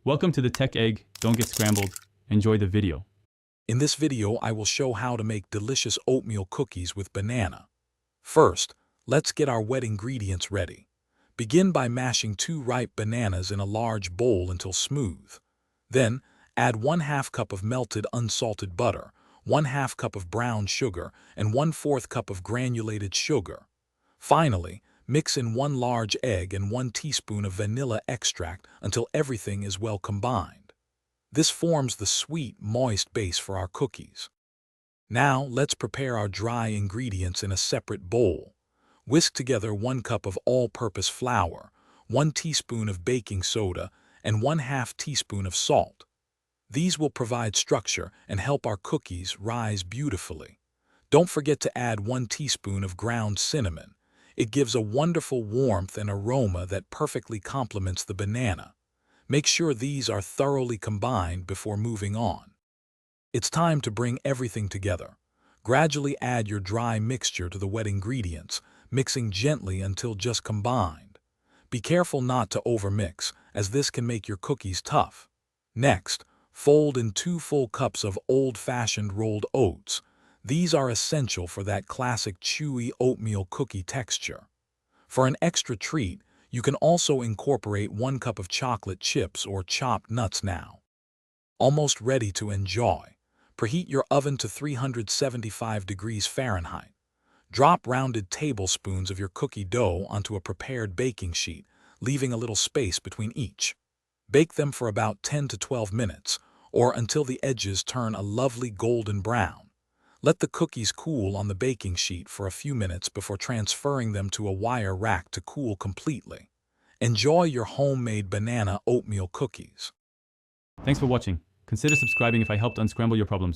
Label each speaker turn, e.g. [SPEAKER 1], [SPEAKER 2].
[SPEAKER 1] Welcome to the Tech Egg. Don't get scrambled. Enjoy the video.
[SPEAKER 2] In this video, I will show how to make delicious oatmeal cookies with banana. First, let's get our wet ingredients ready. Begin by mashing 2 ripe bananas in a large bowl until smooth. Then, add 1/2 cup of melted unsalted butter, 1/2 cup of brown sugar, and 1/4 cup of granulated sugar. Finally, mix in 1 large egg and 1 teaspoon of vanilla extract until everything is well combined. This forms the sweet, moist base for our cookies. Now, let's prepare our dry ingredients in a separate bowl. Whisk together 1 cup of all-purpose flour, 1 teaspoon of baking soda, and 1/2 teaspoon of salt. These will provide structure and help our cookies rise beautifully. Don't forget to add 1 teaspoon of ground cinnamon. It gives a wonderful warmth and aroma that perfectly complements the banana. Make sure these are thoroughly combined before moving on. It's time to bring everything together. Gradually add your dry mixture to the wet ingredients, mixing gently until just combined. Be careful not to overmix, as this can make your cookies tough. Next, fold in 2 full cups of old-fashioned rolled oats. These are essential for that classic chewy oatmeal cookie texture. For an extra treat, you can also incorporate 1 cup of chocolate chips or chopped nuts now. Almost ready to enjoy. Preheat your oven to 375 degrees Fahrenheit. Drop rounded tablespoons of your cookie dough onto a prepared baking sheet, leaving a little space between each. Bake them for about 10 to 12 minutes, or until the edges turn a lovely golden brown. Let the cookies cool on the baking sheet for a few minutes before transferring them to a wire rack to cool completely. Enjoy your homemade banana oatmeal cookies.
[SPEAKER 1] Thanks for watching. Consider subscribing if I helped unscramble your problems.